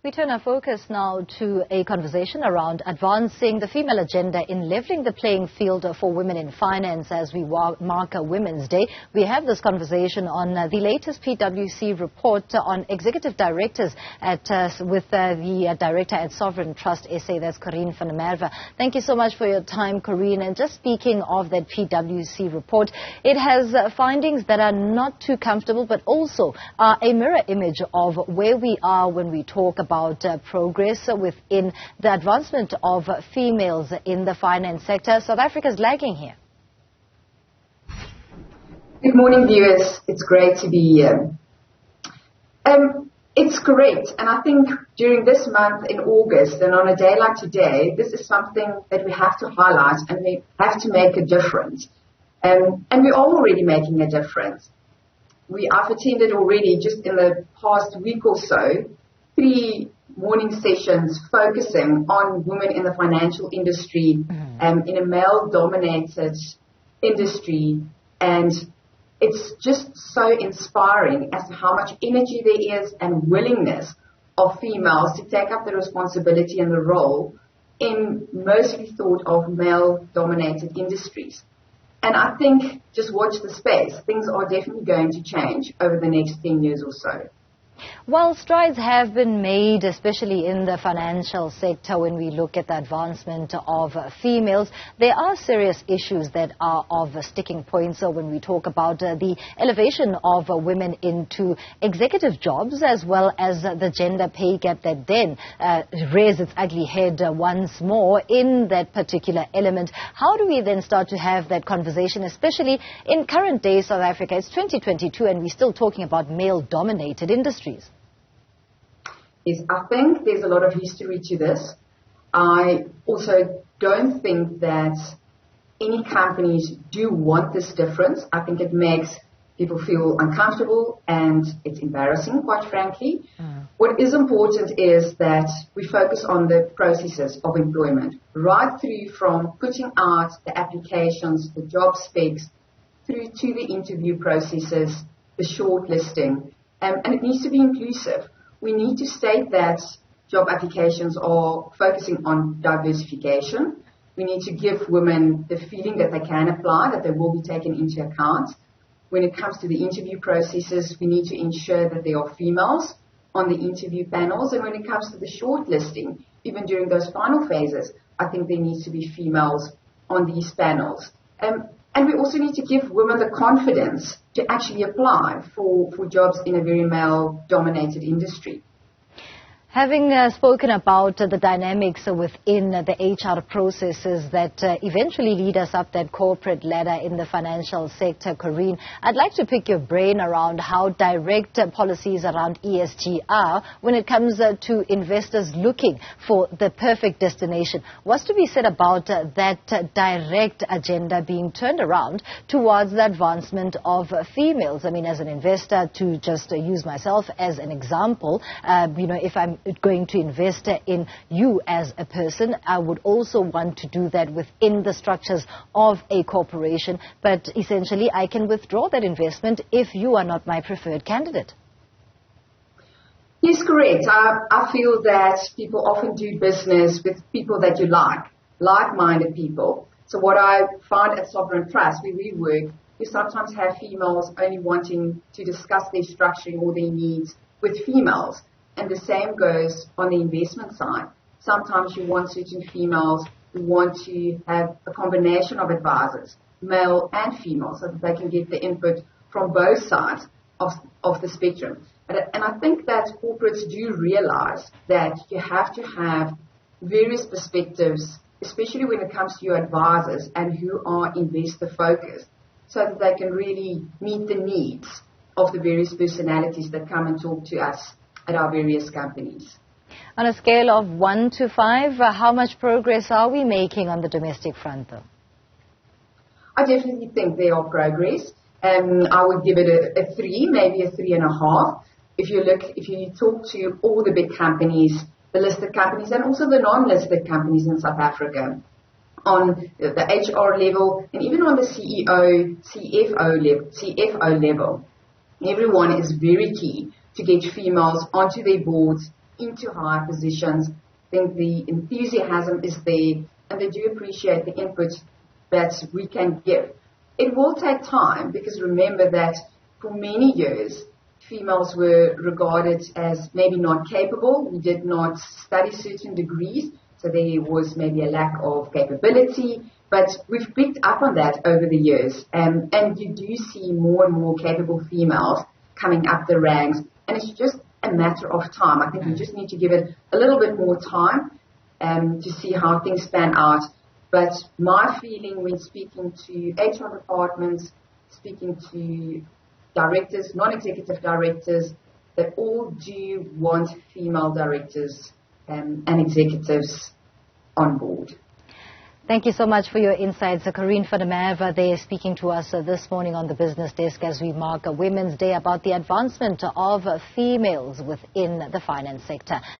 We turn our focus now to a conversation around advancing the female agenda in leveling the playing field for women in finance as we mark Women's Day. We have this conversation on the latest PwC report on executive directors with the director at Sovereign Trust SA, that's Coreen van Merwe. Thank you so much for your time, Coreen. And just speaking of that PwC report, it has findings that are not too comfortable, but also are a mirror image of where we are when we talk about progress within the advancement of females in the finance sector. South Africa is lagging here. Good morning, viewers. It's great to be here. It's great, and I think during this month in August and on a day like today, this is something that we have to highlight and we have to make a difference. And we are already making a difference. I've attended already, just in the past week or so, 3 morning sessions focusing on women in the financial industry, in a male-dominated industry, and it's just so inspiring as to how much energy there is and willingness of females to take up the responsibility and the role in mostly thought of male-dominated industries. And I think, just watch the space, things are definitely going to change over the next 10 years or so. While strides have been made, especially in the financial sector, when we look at the advancement of females, there are serious issues that are of sticking points. So when we talk about the elevation of women into executive jobs, as well as the gender pay gap that then rears its ugly head once more in that particular element, how do we then start to have that conversation, especially in current day South Africa? It's 2022 and we're still talking about male-dominated industries. Yes, I think there's a lot of history to this. I also don't think that any companies do want this difference. I think it makes people feel uncomfortable and it's embarrassing, quite frankly. What is important is that we focus on the processes of employment, right through from putting out the applications, the job specs, through to the interview processes, the shortlisting, and it needs to be inclusive. We need to state that job applications are focusing on diversification. We need to give women the feeling that they can apply, that they will be taken into account. When it comes to the interview processes, we need to ensure that there are females on the interview panels. And when it comes to the shortlisting, even during those final phases, I think there needs to be females on these panels. And we also need to give women the confidence to actually apply for jobs in a very male-dominated industry. Having spoken about the dynamics within the HR processes that eventually lead us up that corporate ladder in the financial sector, Coreen, I'd like to pick your brain around how direct policies around ESG are when it comes to investors looking for the perfect destination. What's to be said about that direct agenda being turned around towards the advancement of females? I mean, as an investor, to just use myself as an example, if I'm going to invest in you as a person, I would also want to do that within the structures of a corporation. But essentially, I can withdraw that investment if you are not my preferred candidate. Yes, correct. I feel that people often do business with people that you like-minded people. So what I find at Sovereign Trust, where we work, we sometimes have females only wanting to discuss their structuring or their needs with females. And the same goes on the investment side. Sometimes you want certain females who want to have a combination of advisors, male and female, so that they can get the input from both sides of the spectrum. And I think that corporates do realize that you have to have various perspectives, especially when it comes to your advisors and who are investor focused, so that they can really meet the needs of the various personalities that come and talk to us at our various companies. On a scale of 1 to 5, how much progress are we making on the domestic front, though? I definitely think there are progress. I would give it a 3, maybe a 3.5. If you talk to all the big companies, the listed companies, and also the non-listed companies in South Africa, on the HR level, and even on the CEO, CFO level, everyone is very key to get females onto their boards, into higher positions. I think the enthusiasm is there, and they do appreciate the input that we can give. It will take time, because remember that for many years, females were regarded as maybe not capable. We did not study certain degrees, so there was maybe a lack of capability. But we've picked up on that over the years, and you do see more and more capable females coming up the ranks, and it's just a matter of time. I think we just need to give it a little bit more time to see how things pan out. But my feeling when speaking to HR departments, speaking to directors, non-executive directors, they all do want female directors and executives on board. Thank you so much for your insights. Coreen van der Merwe there speaking to us this morning on the Business Desk as we mark Women's Day, about the advancement of females within the finance sector.